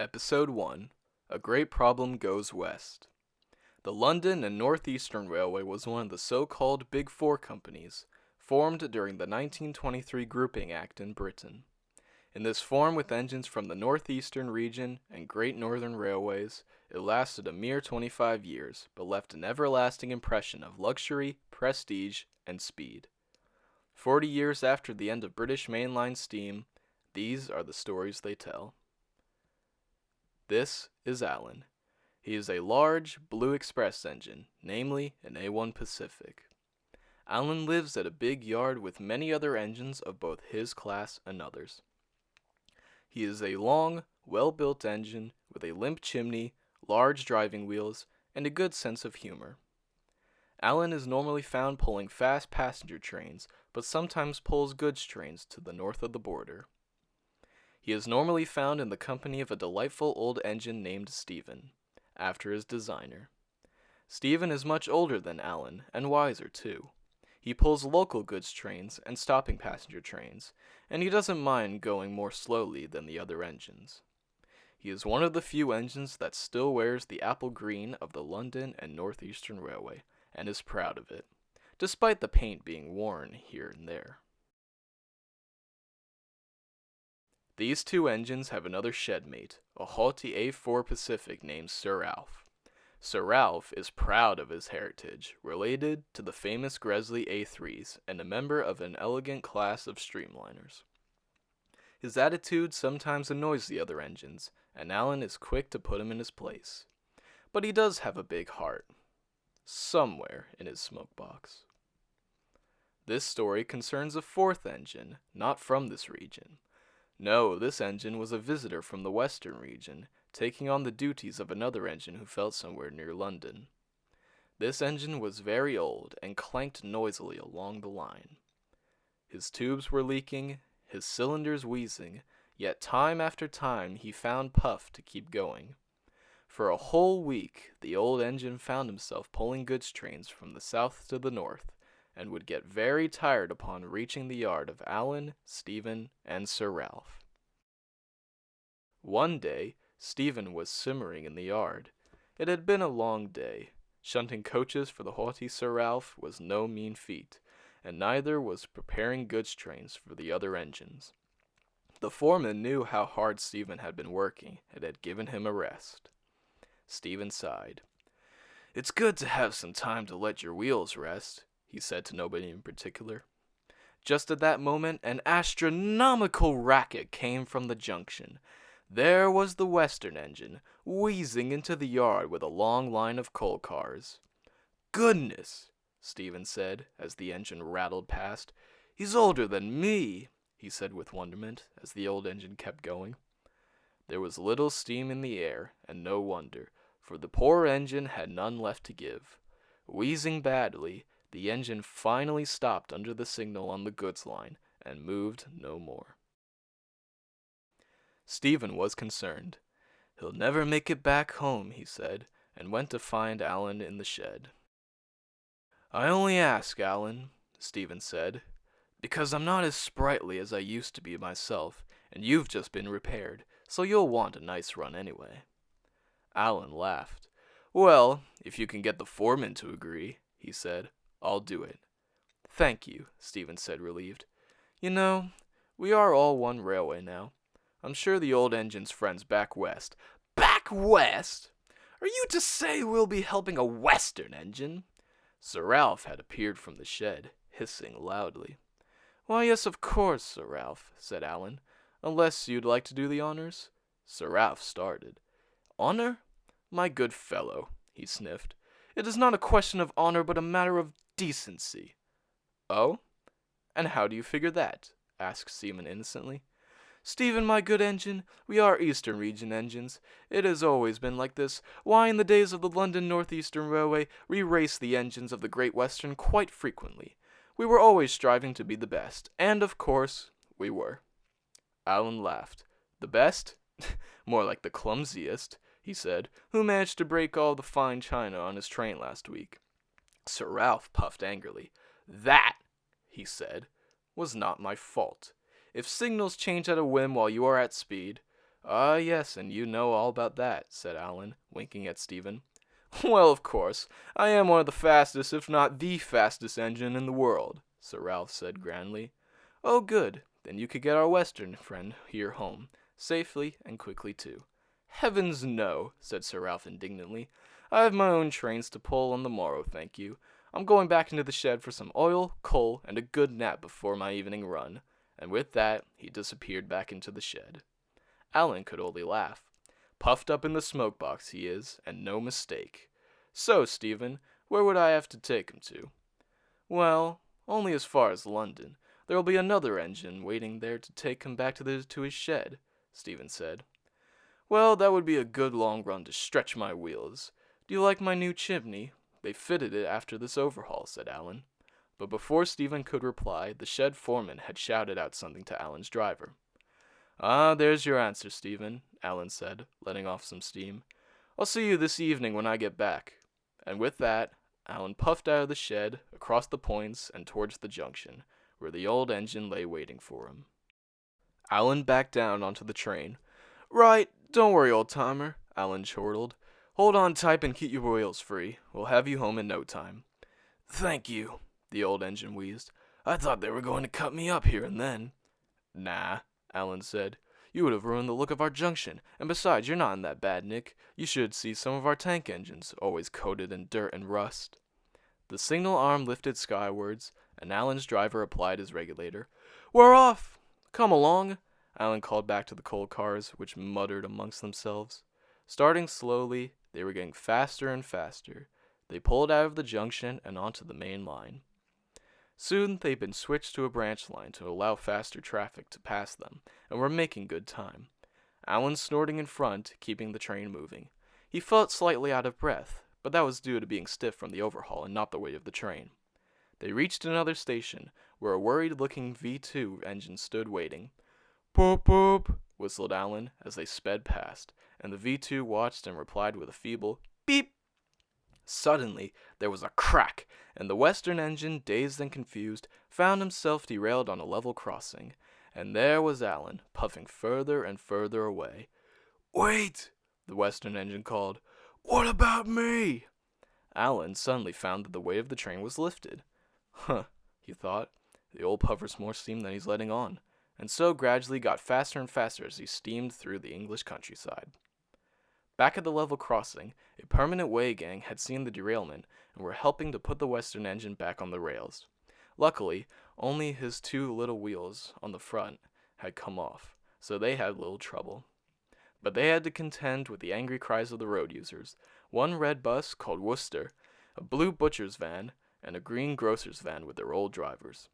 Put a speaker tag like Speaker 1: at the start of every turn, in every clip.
Speaker 1: Episode 1 A Great Problem Goes West. The London and North Eastern Railway was one of the so-called Big Four companies, formed during the 1923 Grouping Act in Britain. In this form with engines from the Northeastern region and Great Northern Railways, it lasted a mere 25 years, but left an everlasting impression of luxury, prestige, and speed. 40 years after the end of British mainline steam, these are the stories they tell. This is Alan. He is a large, blue express engine, namely an A1 Pacific. Alan lives at a big yard with many other engines of both his class and others. He is a long, well-built engine with a limp chimney, large driving wheels, and a good sense of humor. Alan is normally found pulling fast passenger trains, but sometimes pulls goods trains to the north of the border. He is normally found in the company of a delightful old engine named Stephen, after his designer. Stephen is much older than Alan, and wiser too. He pulls local goods trains and stopping passenger trains, and he doesn't mind going more slowly than the other engines. He is one of the few engines that still wears the apple green of the London and Northeastern Railway, and is proud of it, despite the paint being worn here and there. These two engines have another shedmate, a haughty A4 Pacific named Sir Ralph. Sir Ralph is proud of his heritage, related to the famous Gresley A3s, and a member of an elegant class of streamliners. His attitude sometimes annoys the other engines, and Alan is quick to put him in his place. But he does have a big heart, somewhere in his smoke box. This story concerns a fourth engine, not from this region. No, this engine was a visitor from the western region, taking on the duties of another engine who felt somewhere near London. This engine was very old and clanked noisily along the line. His tubes were leaking, his cylinders wheezing, yet time after time he found puff to keep going. For a whole week, the old engine found himself pulling goods trains from the south to the north, and would get very tired upon reaching the yard of Alan, Stephen, and Sir Ralph. One day, Stephen was simmering in the yard. It had been a long day. Shunting coaches for the haughty Sir Ralph was no mean feat, and neither was preparing goods trains for the other engines. The foreman knew how hard Stephen had been working, and had given him a rest. Stephen sighed. "It's good to have some time to let your wheels rest," he said to nobody in particular. Just at that moment, an astronomical racket came from the junction. There was the western engine, wheezing into the yard with a long line of coal cars. "Goodness," Stephen said, as the engine rattled past. "He's older than me," he said with wonderment, as the old engine kept going. There was little steam in the air, and no wonder, for the poor engine had none left to give. Wheezing badly, the engine finally stopped under the signal on the goods line, and moved no more. Stephen was concerned. "He'll never make it back home," he said, and went to find Alan in the shed. "I only ask, Alan," Stephen said, "because I'm not as sprightly as I used to be myself, and you've just been repaired, so you'll want a nice run anyway." Alan laughed. "Well, if you can get the foreman to agree," he said, "I'll do it." "Thank you," Stephen said, relieved. "You know, we are all one railway now. I'm sure the old engine's friends back west." "Back west? Are you to say we'll be helping a western engine?" Sir Ralph had appeared from the shed, hissing loudly. "Why, yes, of course, Sir Ralph," said Alan. "Unless you'd like to do the honors?" Sir Ralph started. "Honor? My good fellow," he sniffed. "It is not a question of honor, but a matter of decency." "Oh? And how do you figure that?" asked Seaman innocently. "Stephen, my good engine, we are Eastern region engines. It has always been like this. Why, in the days of the London Northeastern Railway, we raced the engines of the Great Western quite frequently. We were always striving to be the best, and of course, we were." Alan laughed. "The best? More like the clumsiest," he said. "Who managed to break all the fine china on his train last week?" Sir Ralph puffed angrily. "That," he said, "was not my fault. If signals change at a whim while you are at speed, Ah, yes, and you know all about that, said Alan, winking at Stephen. Well, of course, I am one of the fastest, if not the fastest engine in the world, Sir Ralph said grandly. Oh, good, then you could get our western friend here home, safely and quickly too. Heavens no, said Sir Ralph indignantly. I have my own trains to pull on the morrow, thank you. I'm going back into the shed for some oil, coal, and a good nap before my evening run. And with that, he disappeared back into the shed. Alan could only laugh. Puffed up in the smoke box he is, and no mistake. So, Stephen, where would I have to take him to? Well, only as far as London. There'll be another engine waiting there to take him back to his shed, Stephen said. Well, that would be a good long run to stretch my wheels. Do you like my new chimney? They fitted it after this overhaul, said Alan. But before Stephen could reply, the shed foreman had shouted out something to Alan's driver. Ah, there's your answer, Stephen, Alan said, letting off some steam. I'll see you this evening when I get back. And with that, Alan puffed out of the shed, across the points, and towards the junction, where the old engine lay waiting for him. Alan backed down onto the train. Right, don't worry, old-timer, Alan chortled. Hold on tight and keep your wheels free. We'll have you home in no time. Thank you, the old engine wheezed. I thought they were going to cut me up here and then. Nah, Alan said. You would have ruined the look of our junction, and besides, you're not in that bad nick. You should see some of our tank engines, always coated in dirt and rust. The signal arm lifted skywards, and Alan's driver applied his regulator. We're off! Come along, Alan called back to the coal cars, which muttered amongst themselves. Starting slowly, they were getting faster and faster. They pulled out of the junction and onto the main line. Soon they'd been switched to a branch line to allow faster traffic to pass them, and were making good time. Alan snorting in front, keeping the train moving. He felt slightly out of breath, but that was due to being stiff from the overhaul and not the weight of the train. They reached another station, where a worried-looking V2 engine stood waiting. Poop poop, whistled Alan as they sped past, and the V2 watched and replied with a feeble beep. Suddenly, there was a crack, and the western engine, dazed and confused, found himself derailed on a level crossing, and there was Alan, puffing further and further away. Wait, the western engine called. What about me? Alan suddenly found that the weight of the train was lifted. Huh, he thought, the old puffer's more steam than he's letting on, and so gradually got faster and faster as he steamed through the English countryside. Back at the level crossing, a permanent way gang had seen the derailment and were helping to put the western engine back on the rails. Luckily, only his two little wheels on the front had come off, so they had little trouble. But they had to contend with the angry cries of the road users, one red bus called Worcester, a blue butcher's van, and a green grocer's van with their old drivers.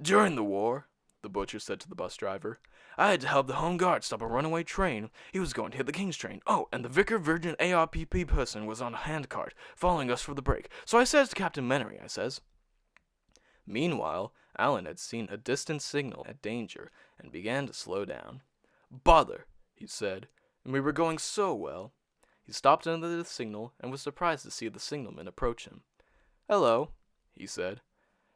Speaker 1: During the war, the butcher said to the bus driver, I had to help the Home Guard stop a runaway train. He was going to hit the King's train. Oh, and the Vicar Virgin ARPP person was on a handcart, following us for the break. So I says to Captain Menery, I says. Meanwhile, Alan had seen a distant signal at danger and began to slow down. Bother, he said, and we were going so well. He stopped under the signal and was surprised to see the signalman approach him. Hello, he said.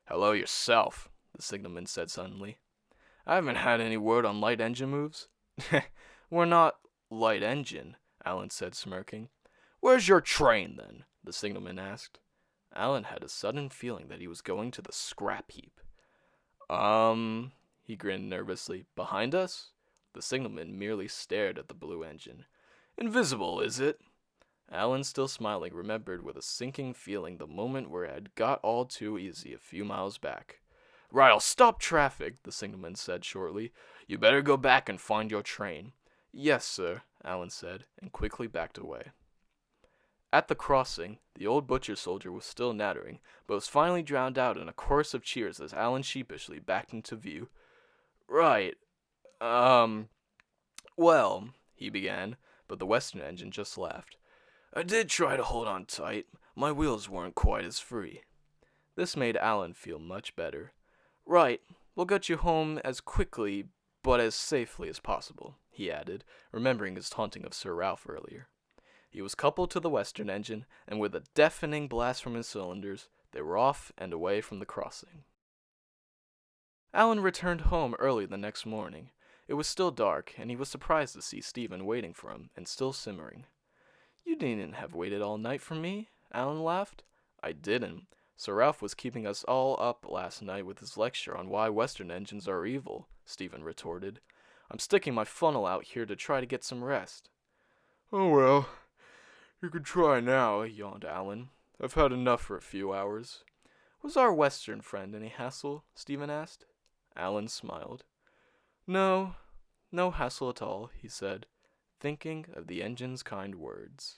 Speaker 1: Hello yourself, the signalman said suddenly. I haven't had any word on light engine moves. We're not light engine, Alan said, smirking. Where's your train, then? The signalman asked. Alan had a sudden feeling that he was going to the scrap heap. He grinned nervously. Behind us? The signalman merely stared at the blue engine. Invisible, is it? Alan, still smiling, remembered with a sinking feeling the moment where it had got all too easy a few miles back. Right, I'll stop traffic, the signalman said shortly. You better go back and find your train. Yes, sir, Alan said, and quickly backed away. At the crossing, the old butcher soldier was still nattering, but was finally drowned out in a chorus of cheers as Alan sheepishly backed into view. Right, well, he began, but the western engine just laughed. I did try to hold on tight. My wheels weren't quite as free. This made Alan feel much better. Right, we'll get you home as quickly, but as safely as possible, he added, remembering his taunting of Sir Ralph earlier. He was coupled to the western engine, and with a deafening blast from his cylinders, they were off and away from the crossing. Alan returned home early the next morning. It was still dark, and he was surprised to see Stephen waiting for him, and still simmering. You needn't have waited all night for me, Alan laughed. I didn't. Sir Ralph was keeping us all up last night with his lecture on why Western engines are evil, Stephen retorted. I'm sticking my funnel out here to try to get some rest. Oh well, you can try now, yawned Alan. I've had enough for a few hours. Was our Western friend any hassle? Stephen asked. Alan smiled. No hassle at all, he said, thinking of the engine's kind words.